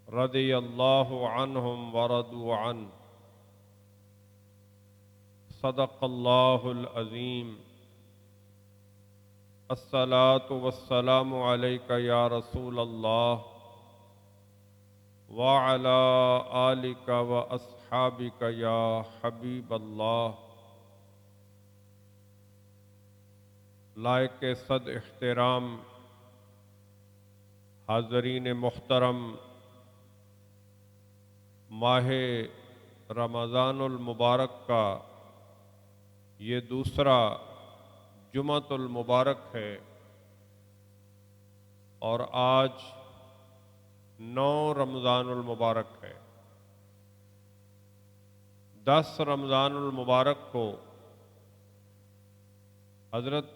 रदियल्लाहु अन्हुम वरदू अन। सदक़ल्लाहुल अज़ीम। अस्सलातु वस्सलामु अलैका या रसूल अल्लाह व अला आलिका व अस्हाबिका या हबीब अल्लाह। लायक सद इख्तिराम हाज़रीन मुहतरम, माह रमज़ानुल मुबारक का ये दूसरा जुमअतुल मुबारक है और आज 9 रमज़ानुल मुबारक है। 10 रमज़ानुल मुबारक को हज़रत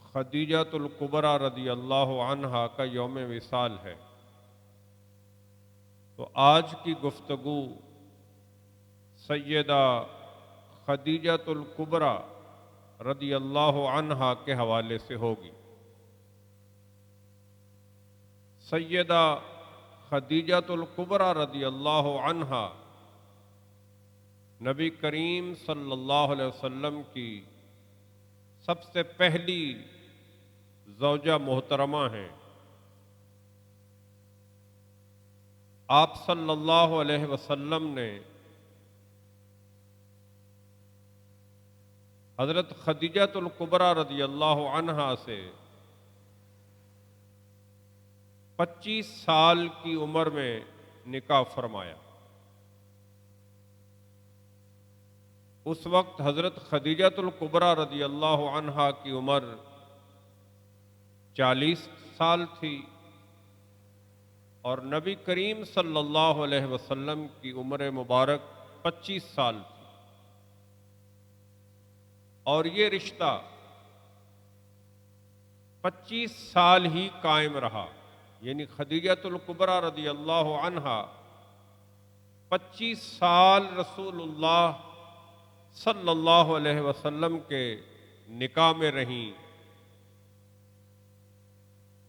खदीजतुल कुबरा रदियल्लाहु अन्हा का यौम विसाल है। तो आज की गुफ्तगू सैयदा खदीजतुल कुबरा रदियल्लाहु अन्हा के हवाले से होगी। सैयदा खदीजतुल कुबरा रदियल्लाहु अन्हा नबी करीम सल्लल्लाहु अलैहि वसल्लम की सबसे पहली ज़ौजा मोहतरमा हैं। आप सल्लल्लाहु अलैहि वसल्लम ने हज़रत खदीजतुल कुबरा रदियल्लाहु अन्हा से 25 साल की उम्र में निकाह फरमाया। उस वक्त हज़रत खदीजतुल कुबरा रदियल्लाहु अन्हा की उम्र 40 साल थी और नबी करीम सल्लल्लाहु अलैहि वसल्लम की उम्र मुबारक 25 साल थी। और ये रिश्ता 25 साल ही कायम रहा, यानी खदीजतुल कुबरा रदियल्लाहु अन्हा 25 साल रसूलुल्लाह सल्लल्लाहु अलैहि वसल्लम के निकाह में रहीं।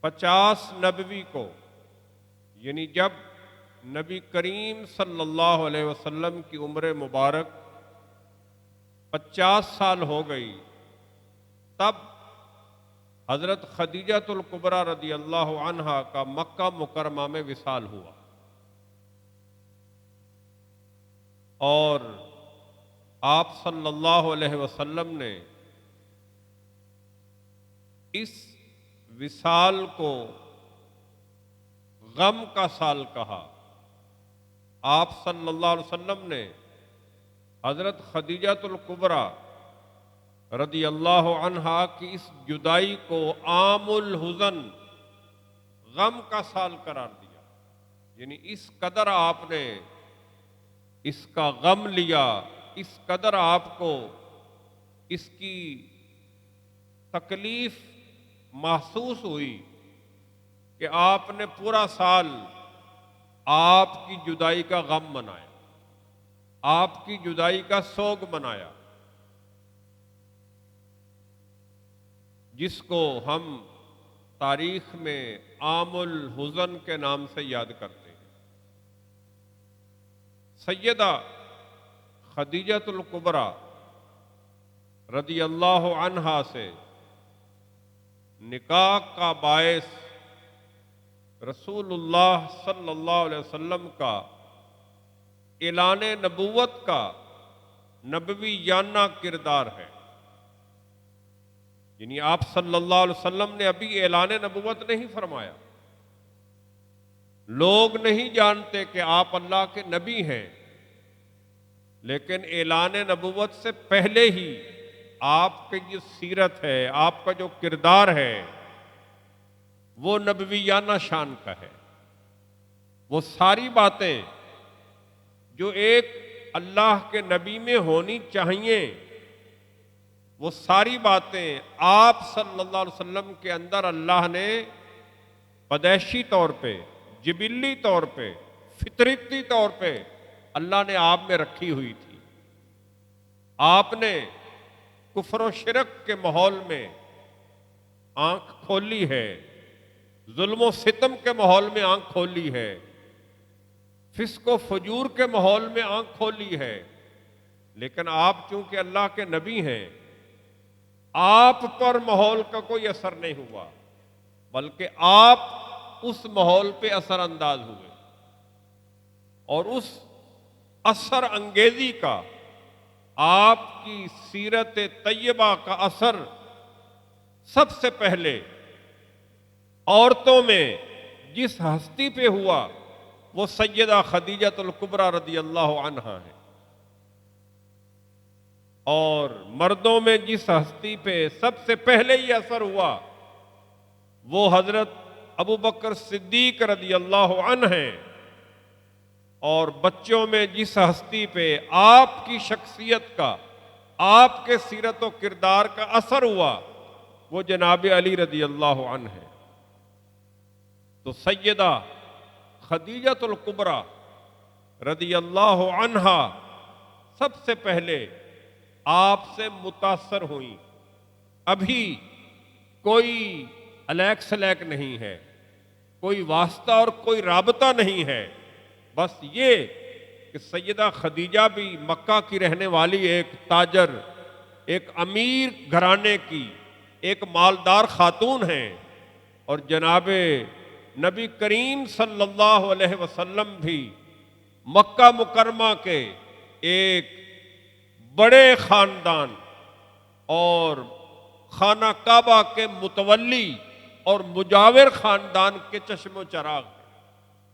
50 नबवी को, यानी जब नबी करीम सल्लल्लाहु अलैहि वसल्लम की उम्र मुबारक 50 साल हो गई, तब हज़रत खदीजतुल कुबरा रदियल्लाहु अन्हा का मक्का मुकरमा में विसाल हुआ। और आप सल्लल्लाहु अलैहि वसल्लम ने इस विसाल को गम का साल कहा। आप सल्लल्लाहु अलैहि वसल्लम ने हज़रत खदीजतुल कुबरा रदियल्लाहु अन्हा की इस जुदाई को आमुल हुज़न, गम का साल करार दिया। यानी इस कदर आपने इसका गम लिया, इस कदर आपको इसकी तकलीफ महसूस हुई कि आपने पूरा साल आपकी जुदाई का गम मनाया, आपकी जुदाई का सोग मनाया, जिसको हम तारीख में आमुल हुज़न के नाम से याद करते हैं। सैयदा खदीजतुल कुबरा रदियल्लाहु अन्हा से निकाह का बायस रसूलुल्लाह सल्लल्लाहु अलैहि वसल्लम का ऐलान नबूवत का नबवियाना किरदार है। यानी आप सल्लल्लाहु अलैहि वसल्लम ने अभी ऐलान नबूवत नहीं फरमाया। लोग नहीं जानते कि आप अल्लाह के नबी हैं, लेकिन ऐलान नबूवत से पहले ही आपकी जो सीरत है, आपका जो किरदार है, वो नबवियाना शान का है। वो सारी बातें जो एक अल्लाह के नबी में होनी चाहिए, वो सारी बातें आप सल्लल्लाहु अलैहि वसल्लम के अंदर अल्लाह ने पैदाइशी तौर पे, जिबिल्ली तौर पे, फितरती तौर पे अल्लाह ने आप में रखी हुई थी। आपने कुफ्र शिरक के माहौल में आंख खोली है, जुल्म सितम के माहौल में आंख खोली है, फिस्क व फजूर के माहौल में आंख खोली है, लेकिन आप चूंकि अल्लाह के नबी हैं, आप पर माहौल का कोई असर नहीं हुआ, बल्कि आप उस माहौल पे असर अंदाज हुए और उस असर अंगेजी का, आपकी सीरत तैयबा का असर सबसे पहले औरतों में जिस हस्ती पे हुआ वो सैयदा खदीजतुल कुबरा रदी अल्लाह अन्हा है, और मर्दों में जिस हस्ती पे सबसे पहले ये असर हुआ वो हजरत अबू बकर सिद्दीक रदी अल्लाह अन्हु हैं, और बच्चों में जिस हस्ती पे आपकी शख्सियत का, आपके सीरत व किरदार का असर हुआ वो जनाब अली रदी अल्लाह अन्हु हैं। तो सैयदा खदीजतुल कुबरा रदी अल्लाह अन्हा सबसे पहले आपसे मुतासर हुई। अभी कोई अलैक सलैक नहीं है, कोई वास्ता और कोई राबता नहीं है, बस ये कि सैयदा खदीजा भी मक्का की रहने वाली एक ताजर, एक अमीर घराने की एक मालदार खातून हैं, और जनाबे नबी करीम सल्लल्लाहु अलैहि वसल्लम भी मक्का मुकरमा के एक बड़े खानदान और खाना काबा के मुतवल्ली और मुजाविर खानदान के चश्मो चराग,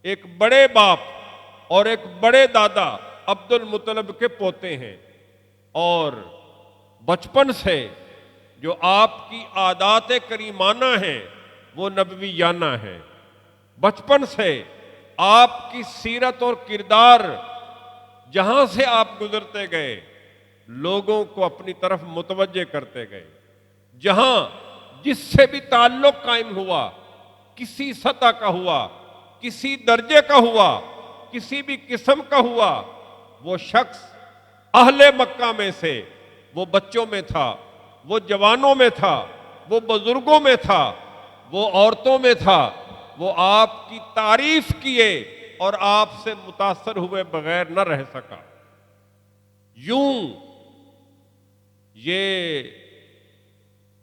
एक बड़े बाप और एक बड़े दादा अब्दुल मुत्तलिब के पोते हैं, और बचपन से जो आपकी आदात करीमाना है वो नबवियाना है। बचपन से आपकी सीरत और किरदार जहां से आप गुजरते गए लोगों को अपनी तरफ मुतवज्जे करते गए, जहां जिससे भी ताल्लुक कायम हुआ, किसी सतह का हुआ, किसी दर्जे का हुआ, किसी भी किस्म का हुआ, वो शख्स अहले मक्का में से वो बच्चों में था, वो जवानों में था, वो बुजुर्गों में था, वो औरतों में था, वो आपकी तारीफ किए और आपसे मुतासर हुए बगैर न रह सका। यूं ये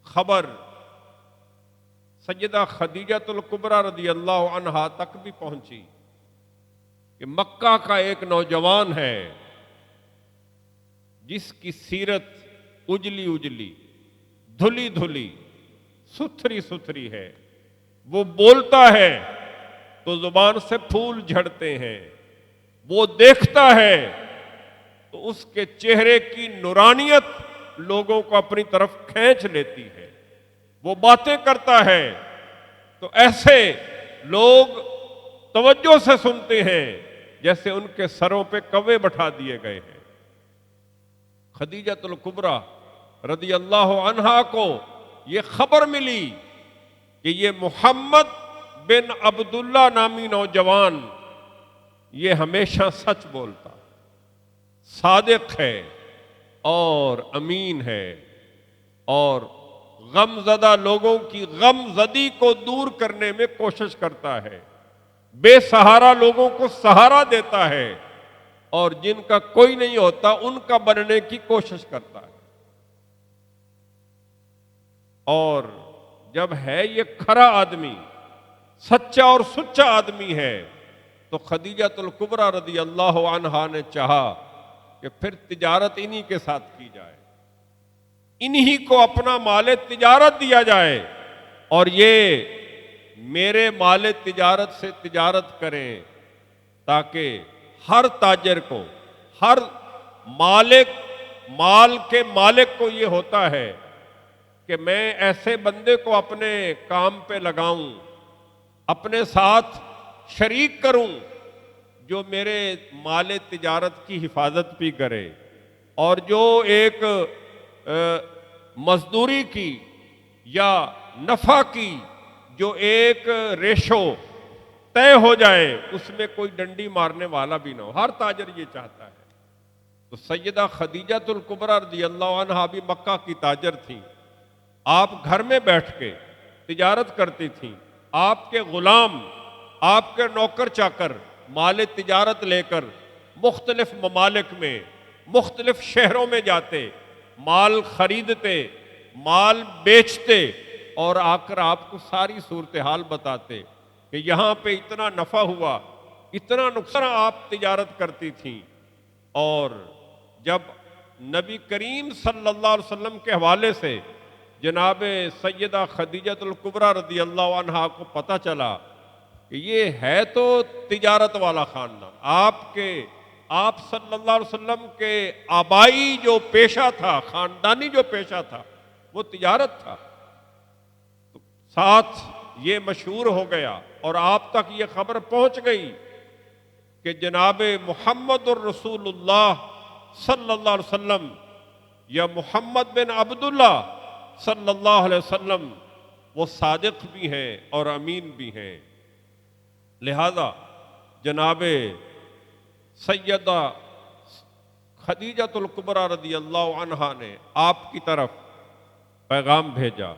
खबर सैयदा खदीजतुल कुबरा रदी अल्लाह अन्हा तक भी पहुंची कि मक्का का एक नौजवान है जिसकी सीरत उजली उजली, धुली धुली, सुथरी सुथरी है। वो बोलता है तो जुबान से फूल झड़ते हैं, वो देखता है तो उसके चेहरे की नूरानियत लोगों को अपनी तरफ खींच लेती है, वो बातें करता है तो ऐसे लोग तवज्जो से सुनते हैं जैसे उनके सरों पे कव्वे बैठा दिए गए हैं। खदीजतुल कुबरा रदी अल्लाह अन्हा को ये खबर मिली कि ये मोहम्मद बिन अब्दुल्ला नामी नौजवान ये हमेशा सच बोलता, सादिक है और अमीन है, और गमजदा लोगों की गमजदी को दूर करने में कोशिश करता है, बेसहारा लोगों को सहारा देता है, और जिनका कोई नहीं होता उनका बनने की कोशिश करता है। और जब है ये खरा आदमी, सच्चा और सुच्चा आदमी है, तो खदीजतुल कुबरा रदी अल्लाह अन्हा ने चाहा कि फिर तिजारत इन्हीं के साथ की जाए, इन्हीं को अपना माले तिजारत दिया जाए, और ये मेरे माले तिजारत से तिजारत करें, ताकि हर ताजर को, हर मालिक, माल के मालिक को ये होता है कि मैं ऐसे बंदे को अपने काम पे लगाऊं, अपने साथ शरीक करूं जो मेरे माले तिजारत की हिफाजत भी करे, और जो एक मजदूरी की या नफा की जो एक रेशो तय हो जाए उसमें कोई डंडी मारने वाला भी ना हो। हर ताजर ये चाहता है। तो सैयदा खदीजतुल कुबरा रज़ी अल्लाह अन्हा भी मक्का की ताजर थी। आप घर में बैठ के तिजारत करती थी, आपके गुलाम, आपके नौकर चाकर माल तिजारत लेकर मुख्तलिफ ममालिक में, मुख्तलिफ शहरों में जाते, माल खरीदते, माल बेचते और आकर आपको सारी सूरत हाल बताते कि यहाँ पे इतना नफ़ा हुआ, इतना नुकसान। आप तिजारत करती थी। और जब नबी करीम सल्लल्लाहु अलैहि वसल्लम के हवाले से जनाब सैयदा खदीजतुल कुबरा रदी अल्लाह अन्हा को पता चला कि ये है तो तिजारत वाला खानदान, आप सल्लल्लाहु अलैहि वसल्लम के आबाई जो पेशा था, खानदानी जो पेशा था, वो तिजारत था, तो साथ ये मशहूर हो गया और आप तक ये खबर पहुंच गई कि जनाब मुहम्मदुर रसूलुल्लाह सल्लल्लाहु अलैहि वसल्लम या मोहम्मद बिन अब्दुल्ला सल्लल्लाहु अलैहि वसल्लम वो सादिक भी हैं और अमीन भी हैं। लिहाजा जनाब सैयदा खदीजतुल कुबरा रदी अल्लाह अन्हा ने आपकी तरफ पैगाम भेजा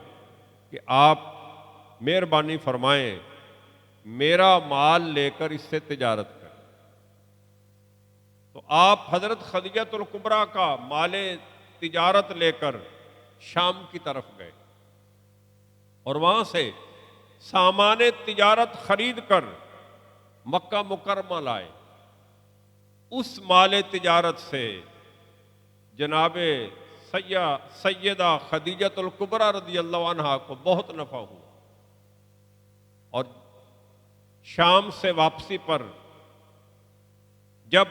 कि आप मेहरबानी फरमाएं, मेरा माल लेकर इससे तिजारत करें। तो आप हजरत खदीजतुल कुबरा का माले तिजारत लेकर शाम की तरफ गए और वहां से सामान तिजारत खरीद कर मक्का मुकरमा लाए। उस माले तिजारत से जनाबे सैयदा खदीजतुल कुबरा रदी अल्लाह अन्हा को बहुत नफा हुआ और शाम से वापसी पर जब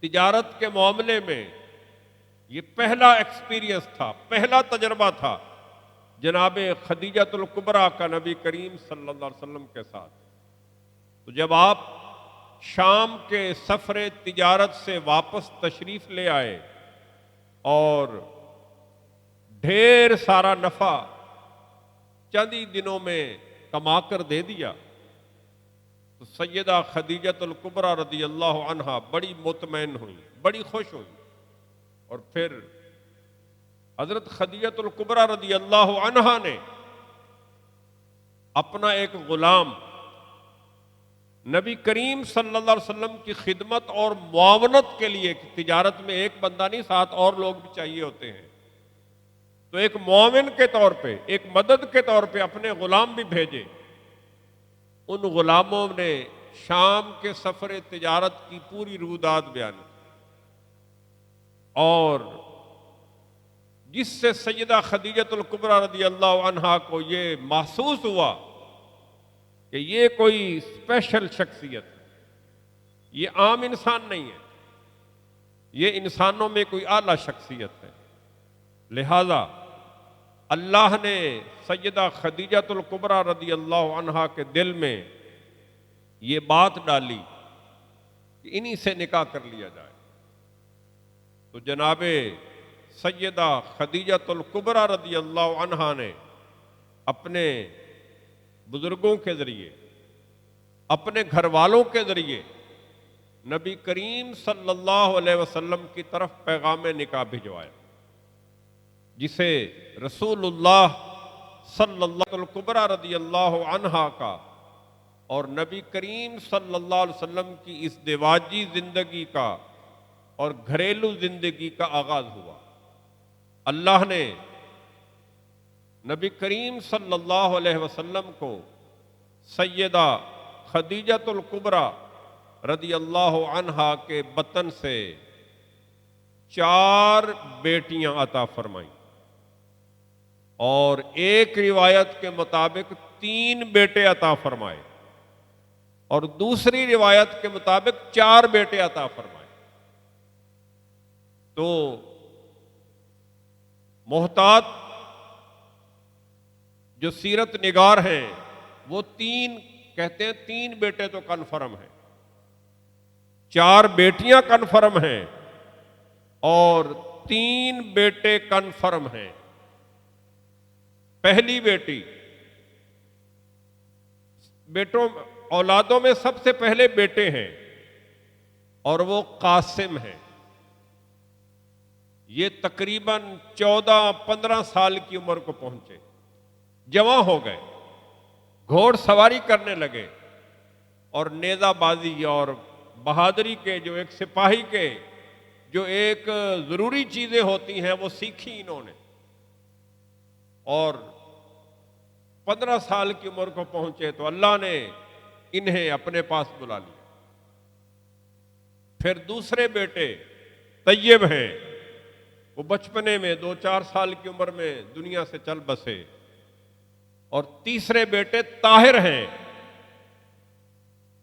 तिजारत के मामले में ये पहला एक्सपीरियंस था, पहला तजर्बा था जनाबे खदीजतुल कुबरा का नबी करीम सल्लल्लाहु अलैहि वसल्लम के साथ। तो जब आप शाम के सफरे तिजारत से वापस तशरीफ ले आए और ढेर सारा नफा चंद ही दिनों में कमाकर दे दिया, तो सैयदा खदीजतुल कुबरा रदी अल्लाह अन्हा बड़ी मुतमैन हुई, बड़ी खुश हुई। और फिर हजरत खदीजतुल कुबरा रदी अल्लाह अन्हा ने अपना एक गुलाम नबी करीम सल्लल्लाहु अलैहि वसल्लम की खिदमत और मुआवनत के लिए, तिजारत में एक बंदा नहीं, साथ और लोग भी चाहिए होते हैं, तो एक मुआविन के तौर पे, एक मदद के तौर पे अपने गुलाम भी भेजे। उन गुलामों ने शाम के सफर तिजारत की पूरी रूदात बयान की और जिससे सैयदा खदीजतुल कुबरा रदी अल्लाह अन्हा को ये महसूस हुआ कि ये कोई स्पेशल शख्सियत है, ये आम इंसान नहीं है, ये इंसानों में कोई आला शख्सियत है। लिहाजा अल्लाह ने सैयदा खदीजतुल कुबरा रदी अल्लाह अन्हा के दिल में ये बात डाली कि इन्हीं से निकाह कर लिया जाए। तो जनाबे सैयदा खदीजतुल कुबरा रदी अल्लाह अन्हा ने अपने बुजुर्गों के जरिए, अपने घर वालों के जरिए नबी करीम सल्लल्लाहु अलैहि वसल्लम की तरफ पैगाम निकाह भिजवाया, जिसे रसूलुल्लाह सल्लल्लाहु अलैहि कुबरा रदी अल्लाह अन्हा का और नबी करीम सल्लल्लाहु अलैहि वसल्लम की इस दिवाजी जिंदगी का और घरेलू जिंदगी का आगाज हुआ। अल्लाह ने नबी करीम सल्लल्लाहु अलैहि वसल्लम को सैयदा खदीजतुल कुबरा रदी अल्लाह अन्हा के बतन से 4 बेटियां अता फरमाई और एक रिवायत के मुताबिक 3 बेटे अता फरमाए और दूसरी रिवायत के मुताबिक 4 बेटे अता फरमाए। तो मोहतात जो सीरत निगार हैं वो 3 कहते हैं 3 बेटे तो कन्फर्म है, 4 बेटियां कन्फर्म हैं और 3 बेटे कन्फर्म हैं। पहली बेटी, बेटों औलादों में सबसे पहले बेटे हैं और वो कासिम है। ये तकरीबन 14-15 साल की उम्र को पहुंचे, जवां हो गए, घोड़ सवारी करने लगे और नेज़ाबाजी और बहादुरी के जो एक सिपाही के जो एक ज़रूरी चीज़ें होती हैं वो सीखी इन्होंने। और 15 साल की उम्र को पहुंचे तो अल्लाह ने इन्हें अपने पास बुला लिया। फिर दूसरे बेटे तैयब हैं, वो बचपने में 2-4 साल की उम्र में दुनिया से चल बसे। और तीसरे बेटे ताहिर हैं।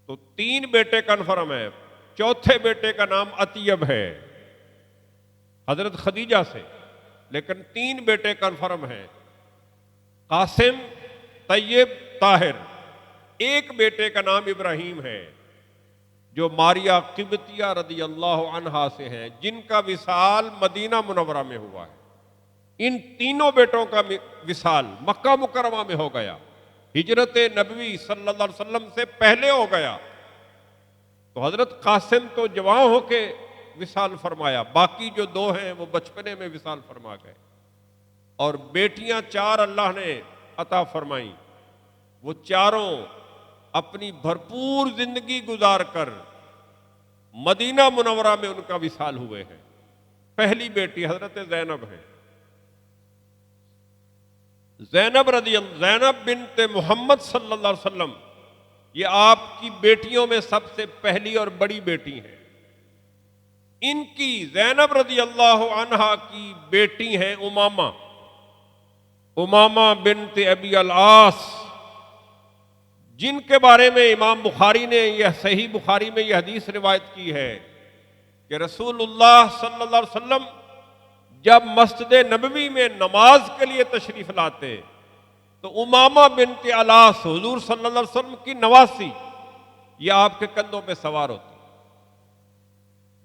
तो 3 बेटे कन्फर्म है। चौथे बेटे का नाम अतियब है हजरत खदीजा से, लेकिन 3 बेटे कन्फर्म हैं, कासिम, तैयब, ताहिर। एक बेटे का नाम इब्राहिम है जो मारिया किबतिया रदी अल्लाह अन्हा से हैं, जिनका विसाल मदीना मुनव्वरा में हुआ है। इन तीनों बेटों का विसाल मक्का मुकरमा में हो गया, हिजरत नबवी सल्लल्लाहु अलैहि वसल्लम से पहले हो गया। तो हजरत कासिम तो जवान होके विसाल फरमाया, बाकी जो 2 हैं वो बचपने में विसाल फरमा गए। और बेटियां 4 अल्लाह ने अता फरमाई। वो चारों अपनी भरपूर जिंदगी गुजार कर मदीना मुनव्वरा में उनका विसाल हुए हैं। पहली बेटी हजरत ज़ैनब है। ज़ैनब बिन्ते मोहम्मद सल्लल्लाहु अलैहि वसल्लम, ये आपकी बेटियों में सबसे पहली और बड़ी बेटी हैं। इनकी ज़ैनब रज़ी अल्लाह अन्हा की बेटी हैं उमामा बिन्ते अबी अल-आस, जिनके बारे में इमाम बुखारी ने यह सही बुखारी में यह हदीस रिवायत की है कि रसूलुल्लाह सल्लल्लाहु अलैहि वसल्लम जब मस्जिद नबवी में नमाज के लिए तशरीफ लाते तो उमामा बिन्ते अलास हुजूर सल्लल्लाहु अलैहि वसल्लम की नवासी यह आपके कंधों पे सवार होती।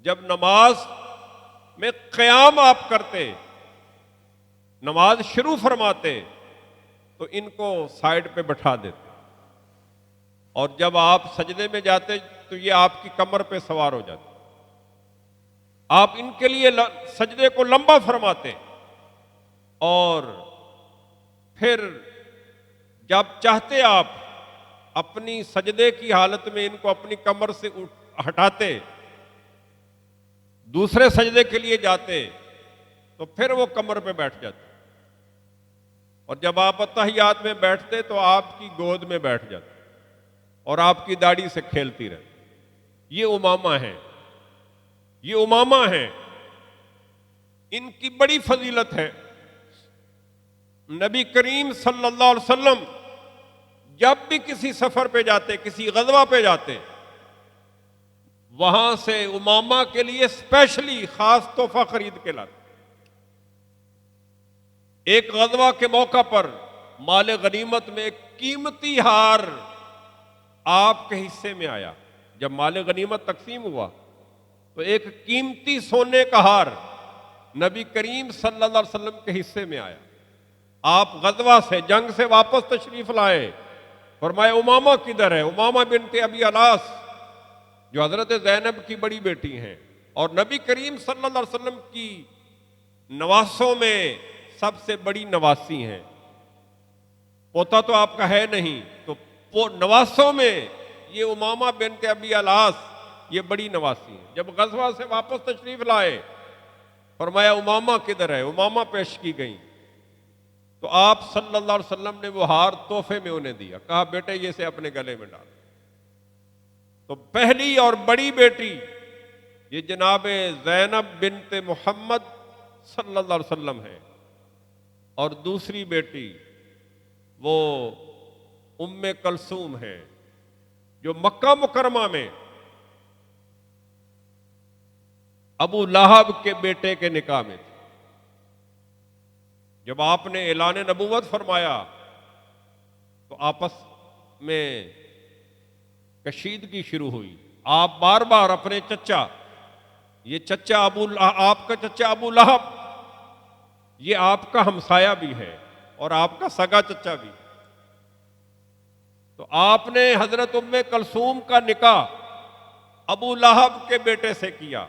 जब नमाज में क़याम आप करते, नमाज शुरू फरमाते, तो इनको साइड पे बैठा देते, और जब आप सजदे में जाते तो ये आपकी कमर पे सवार हो जाते। आप इनके लिए सजदे को लंबा फरमाते, और फिर जब चाहते आप अपनी सजदे की हालत में इनको अपनी कमर से हटाते, दूसरे सजदे के लिए जाते, तो फिर वो कमर पे बैठ जाते, और जब आप अत्तहियात में बैठते तो आपकी गोद में बैठ जाते और आपकी दाढ़ी से खेलती रहती। ये उमामा है, ये उमामा है। इनकी बड़ी फजीलत है। नबी करीम सल्लल्लाहु अलैहि वसल्लम जब भी किसी सफर पे जाते, किसी गज़वा पे जाते, वहां से उमामा के लिए स्पेशली खास तोहफा खरीद के लाते। एक गज़वा के मौका पर माले गनीमत में एक कीमती हार आपके हिस्से में आया। जब माले गनीमत तकसीम हुआ तो एक कीमती सोने का हार नबी करीम सल्लल्लाहु अलैहि वसल्लम के हिस्से में आया। आप गज़वा से, जंग से वापस तशरीफ लाए, फरमाया उमामा किधर है? उमामा बिन्ते अबी अलास, जो हजरत ज़ैनब की बड़ी बेटी हैं और नबी करीम सल्लल्लाहु अलैहि वसल्लम की नवासों में सबसे बड़ी नवासी हैं। पोता तो आपका है नहीं, तो नवासों में ये उमामा बिन्ते अबी अलास ये बड़ी नवासी है। जब गज़वा से वापस तशरीफ लाए, फरमाया उमामा किधर है? उमामा पेश की गई तो आप सल्लल्लाहु अलैहि वसल्लम ने वो हार तोहफे में उन्हें दिया। कहा बेटे ये से अपने गले में डाल। तो पहली और बड़ी बेटी ये जनाबे ज़ैनब बिन्ते मोहम्मद सल्लल्लाहु अलैहि वसल्लम है, और दूसरी बेटी वो उम्मे कलसूम है, जो मक्का मुकरमा में अबू लहब के बेटे के निकाह में थी। जब आपने ऐलान नबूवत फरमाया तो आपस में कशीदगी शुरू हुई। आप बार बार अपने चचा, ये चचा आपका चचा अबू लहब, ये आपका हमसाया भी है और आपका सगा चचा भी। तो आपने हजरत उम्मे कलसूम का निकाह अबू लहब के बेटे से किया।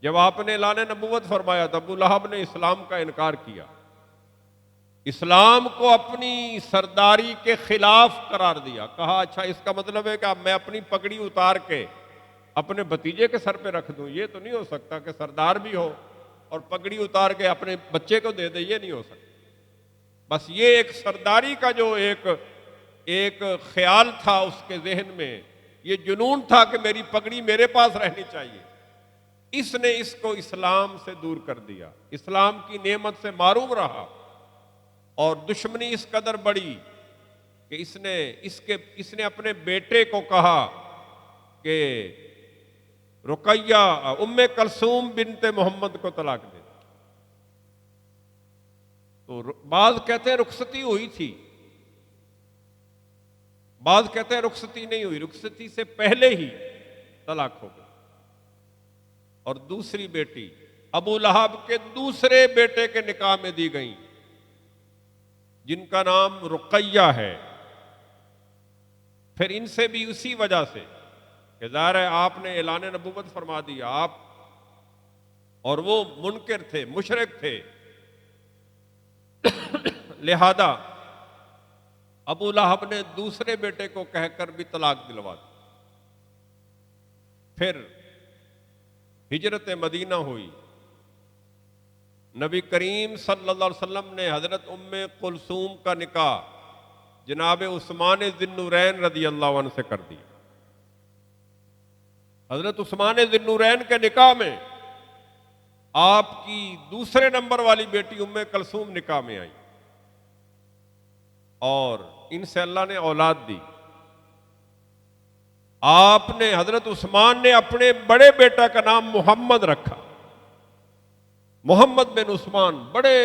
जब आपने ऐलान नबूवत फरमाया तो अबू लहब ने इस्लाम का इनकार किया। इस्लाम को अपनी सरदारी के खिलाफ करार दिया। कहा अच्छा इसका मतलब है कि अब मैं अपनी पगड़ी उतार के अपने भतीजे के सर पे रख दूं, ये तो नहीं हो सकता कि सरदार भी हो और पगड़ी उतार के अपने बच्चे को दे दे, ये नहीं हो सकता। बस ये एक सरदारी का जो एक ख्याल था उसके जहन में, ये जुनून था कि मेरी पगड़ी मेरे पास रहनी चाहिए, इसने इसको इस्लाम से दूर कर दिया, इस्लाम की नेमत से मारूम रहा। और दुश्मनी इस कदर बढ़ी कि इसने अपने बेटे को कहा कि रुकैया उम्मे कलसूम बिनते मोहम्मद को तलाक दे। तो बाज कहते हैं रुखसती हुई थी, बाज कहते हैं रुखसती नहीं हुई, रुखसती से पहले ही तलाक हो गई। और दूसरी बेटी अबू लहब के दूसरे बेटे के निकाह में दी गई, जिनका नाम रुकैया है। फिर इनसे भी उसी वजह से कि ज़ाहिर है आपने ऐलान नबूवत फरमा दिया, आप और वो मुनकिर थे, मुशरिक थे, लिहाजा अबू लहब ने दूसरे बेटे को कहकर भी तलाक दिलवा दी। फिर हिजरत मदीना हुई, नबी करीम सल्लल्लाहु अलैहि वसल्लम ने हजरत उम्मे कुलसूम का निकाह जनाब उस्मान ज़िन्नुरैन रज़ी अल्लाह अन्हु से कर दिया। हजरत उस्मान ज़िन्नुरैन के निकाह में आपकी दूसरे नंबर वाली बेटी उम्मे कुलसूम निकाह में आई और इनसे अल्लाह ने औलाद दी। आपने हजरत उस्मान ने अपने बड़े बेटा का नाम मोहम्मद रखा, मोहम्मद बिन उस्मान, बड़े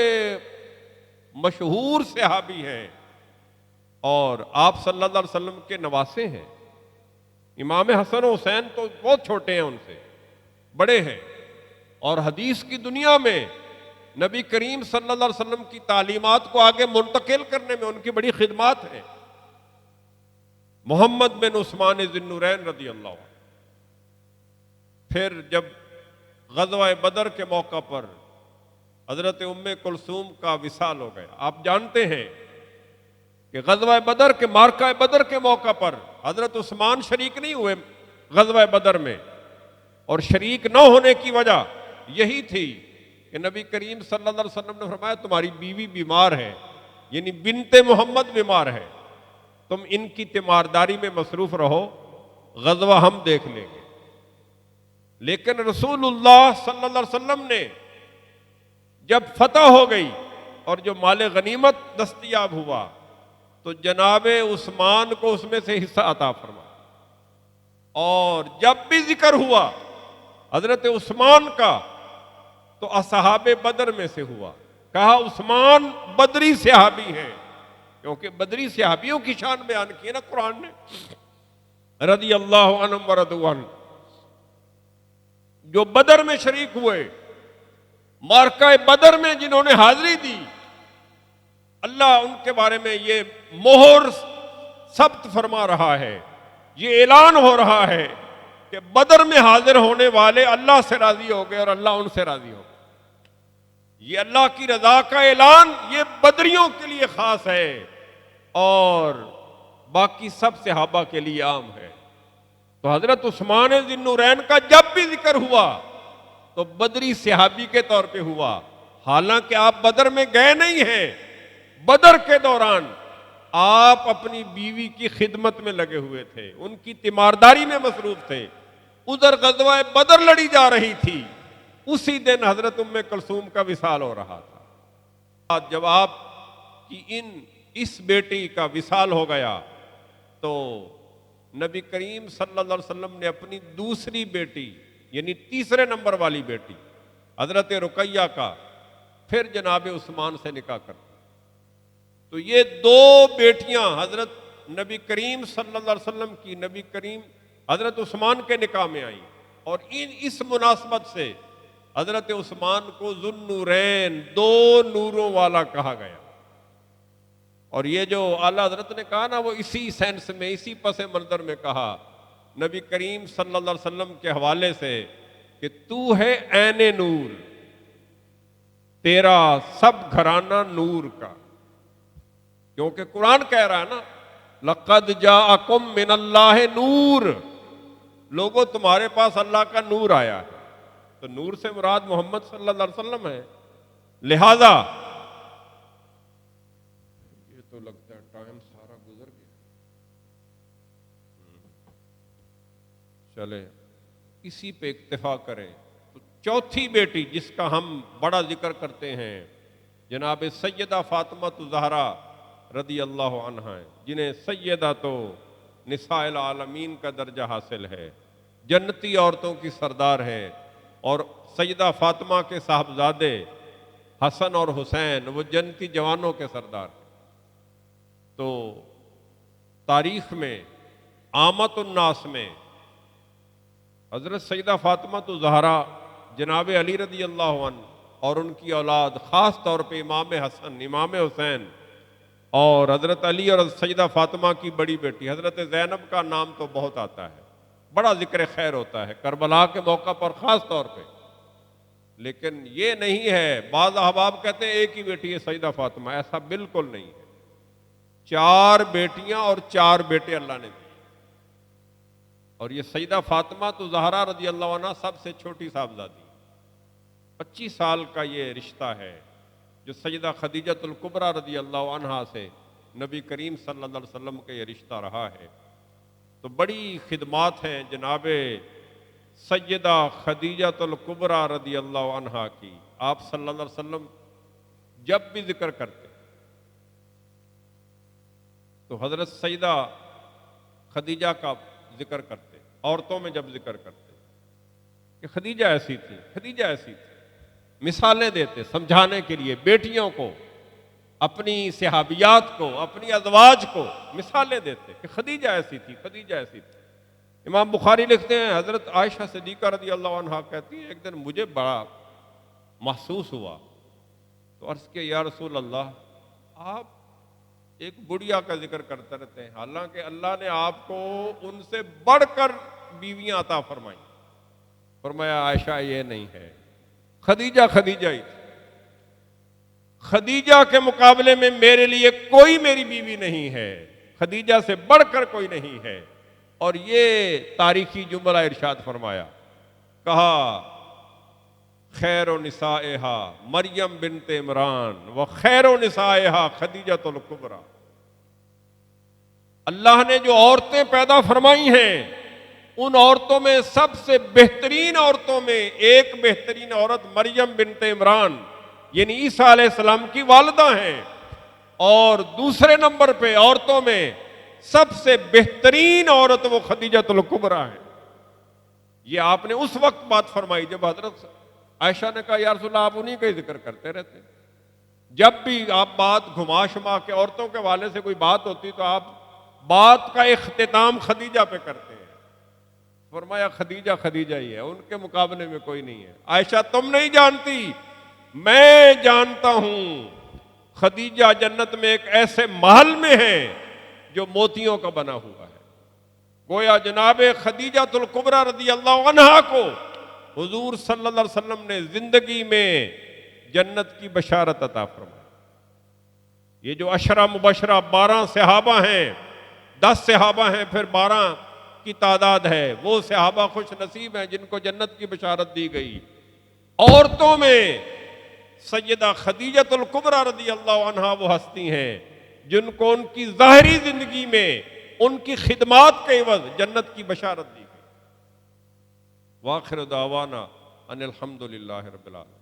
मशहूर सहाबी हैं और आप सल्लल्लाहु अलैहि वसल्लम के नवासे हैं। इमाम हसन हुसैन तो बहुत छोटे हैं, उनसे बड़े हैं और हदीस की दुनिया में नबी करीम सल्लल्लाहु अलैहि वसल्लम की तालीमात को आगे मुंतकिल करने में उनकी बड़ी खिदमत है। मोहम्मद बिन उस्मान ज़िन्नुरैन रज़ी अल्लाह। फिर जब ग़ज़वा बदर के मौका पर हजरत उम्मे कुलसूम का विसाल हो गया, आप जानते हैं कि ग़ज़वा बदर के मार्का बदर के मौका पर हजरत उस्मान शरीक नहीं हुए ग़ज़वा बदर में, और शरीक न होने की वजह यही थी कि नबी करीम सल्लल्लाहु अलैहि वसल्लम ने फरमाया तुम्हारी बीवी बीमार है, यानी बिनते मोहम्मद बीमार है, तुम इनकी तीमारदारी में मसरूफ रहो, ग़ज़वा हम देख लेंगे। लेकिन रसूलुल्लाह सल्लल्लाहु अलैहि वसल्लम ने जब फतह हो गई और जो माले गनीमत दस्तयाब हुआ तो जनाबे उस्मान को उसमें से हिस्सा अता फरमा। और जब भी जिक्र हुआ हजरत उस्मान का तो असहाबे बदर में से हुआ, कहा उस्मान बदरी सहाबी हैं, क्योंकि बदरी सहाबियों की शान बयान की है ना कुरान ने, रज़ी अल्लाहु अन्हुम व रज़ू अन्हु, जो बदर में शरीक हुए, मार्का बदर में जिन्होंने हाजिरी दी, अल्लाह उनके बारे में ये मोहर सब्त फरमा रहा है, ये ऐलान हो रहा है कि बदर में हाजिर होने वाले अल्लाह से राजी हो गए और अल्लाह उनसे राजी हो गए। ये अल्लाह की रजा का ऐलान ये बदरियों के लिए खास है और बाकी सब सहाबा के लिए आम है। तो हजरत उस्मान ज़िन्नुरैन का जब भी जिक्र हुआ तो बदरी सहाबी के तौर पे हुआ, हालांकि आप बदर में गए नहीं हैं, बदर के दौरान आप अपनी बीवी की खिदमत में लगे हुए थे, उनकी तीमारदारी में मसरूफ थे। उधर ग़ज़वा बदर लड़ी जा रही थी, उसी दिन हजरत उम्मे कुलसूम का विसाल हो रहा था। जब आपकी इस बेटी का विसाल हो गया तो नबी करीम सल्लल्लाहु अलैहि वसल्लम ने अपनी दूसरी बेटी यानी तीसरे नंबर वाली बेटी हजरत रुकैया का फिर जनाब उस्मान से निकाह कर दिया। तो ये दो बेटियां हजरत नबी करीम सल्लल्लाहु अलैहि वसल्लम की नबी करीम हजरत उस्मान के निकाह में आई और इस मुनासबत से हजरत उस्मान को ज़ुन्नुरैन, दो नूरों वाला कहा गया। और ये जो आला हजरत ने कहा ना, वो इसी सेंस में, इसी पस मंजर में कहा नबी करीम सल्लल्लाहु अलैहि वसल्लम के हवाले से कि तू है ऐने नूर, तेरा सब घराना नूर का, क्योंकि कुरान कह रहा है ना, लक़द जाअकुम मिनल्लाहि नूर, लोगों तुम्हारे पास अल्लाह का नूर आया है। तो नूर से मुराद मोहम्मद सल्लल्लाहु अलैहि वसल्लम है। लिहाजा ये तो लगता है टाइम सारा गुजर गया। चले इसी पे इक्तिफा करें। तो चौथी बेटी जिसका हम बड़ा जिक्र करते हैं, जनाब सैयदा फातिमा ज़हरा रदी अल्लाह अन्हा है, जिन्हें सैयदा तो निसाइल आलमीन का दर्जा हासिल है, जन्नती औरतों की सरदार है। और सैयदा फातिमा के साहबजादे हसन और हुसैन वो जन्नती जवानों के सरदार हैं। तो तारीख में आमत उन्नास में हजरत सैयदा फातिमा तो ज़हरा जनाब अली रदी अल्लाह अन्हु और उनकी औलाद, ख़ास तौर पे इमाम हसन, इमाम हुसैन और हज़रत अली और सैयदा फातिमा की बड़ी बेटी हज़रत ज़ैनब का नाम तो बहुत आता है, बड़ा जिक्र खैर होता है करबला के मौका पर ख़ास तौर पे। लेकिन ये नहीं है, बाज़ अहबाब कहते हैं एक ही बेटी है सैयदा फातिमा, ऐसा बिल्कुल नहीं है। 4 बेटियां और 4 बेटे अल्लाह ने दिए। और ये सैयदा फातिमा तो ज़हरा रज़ी अल्लाह अन्हा सबसे छोटी साहबजादी, 25 साल का ये रिश्ता है जो सैयदा खदीजतुल कुबरा रज़ी अल्लाह अन्हा से नबी करीम सल्लल्लाहु अलैहि वसल्लम का ये रिश्ता रहा है। तो बड़ी खिदमात हैं जनाब सैयदा खदीजतुल कुबरा रज़ी अल्लाह अन्हा की। आप सल्लल्लाहु अलैहि वसल्लम जब भी जिक्र करते तो हजरत सैयदा खदीजा का जिक्र करते, औरतों में जब जिक्र करते कि खदीजा ऐसी थी, खदीजा ऐसी थी, मिसालें देते समझाने के लिए बेटियों को, अपनी सहाबियात को, अपनी अज़वाज को मिसालें देते कि खदीजा ऐसी थी, खदीजा ऐसी थी। इमाम बुखारी लिखते हैं हजरत आयशा सिद्दीक़ा रज़ी अल्लाह अन्हा कहती है, एक दिन मुझे बड़ा महसूस हुआ तो अर्ज़ किया, या रसूल अल्लाह, आप एक बुढ़िया का जिक्र करते रहते हैं, हालांकि अल्लाह ने आपको उनसे बढ़कर बीवियां अता फरमाई। फरमाया आयशा ये नहीं है, खदीजा खदीजा ही थी, खदीजा के मुकाबले में मेरे लिए कोई मेरी बीवी नहीं है, खदीजा से बढ़कर कोई नहीं है। और ये तारीखी जुमला इरशाद फरमाया, कहा खैरो निसाएहा मरियम बिनते इमरान व खैरो निसाएहा खदीजतुल कुबरा। अल्लाह ने जो औरतें पैदा फरमाई हैं, उन औरतों में सबसे बेहतरीन औरतों में एक बेहतरीन औरत मरियम बिनते इमरान यानी ईसा अलैहिस्सलाम की वालिदा हैं, और दूसरे नंबर पे औरतों में सबसे बेहतरीन औरत वो खदीजतुल कुबरा है। ये आपने उस वक्त बात फरमाई जब हजरत आयशा ने कहा, या रसूल आप उन्हीं का ही जिक्र करते रहते, जब भी आप बात घुमा शुमा के औरतों के वाले से कोई बात होती तो आप बात का इख्तिताम खदीजा पे करते हैं। फरमाया खदीजा खदीजा ही है, उनके मुकाबले में कोई नहीं है। आयशा तुम नहीं जानती, मैं जानता हूं, खदीजा जन्नत में एक ऐसे महल में है जो मोतियों का बना हुआ है। गोया जनाबे खदीजतुल कुबरा रज़ी अल्लाह अन्हा को हुजूर सल्लल्लाहु अलैहि वसल्लम ने जिंदगी में जन्नत की बशारत अता फरमाई। ये जो अशरा मुबशरा 12 सहाबा हैं, 10 सहाबा हैं, फिर 12 की तादाद है, वो सहाबा खुश नसीब हैं जिनको जन्नत की बशारत दी गई। औरतों में सैयदा खदीजतुल कुबरा रज़ी अल्लाह अन्हा वो हस्ती हैं जिनको उनकी ज़ाहिरी जिंदगी में उनकी खिदमात के एवज जन्नत की बशारत दी गई। वाखिर दावाना अनिल हम्दुलिल्लाहि रब्बिल आलमीन।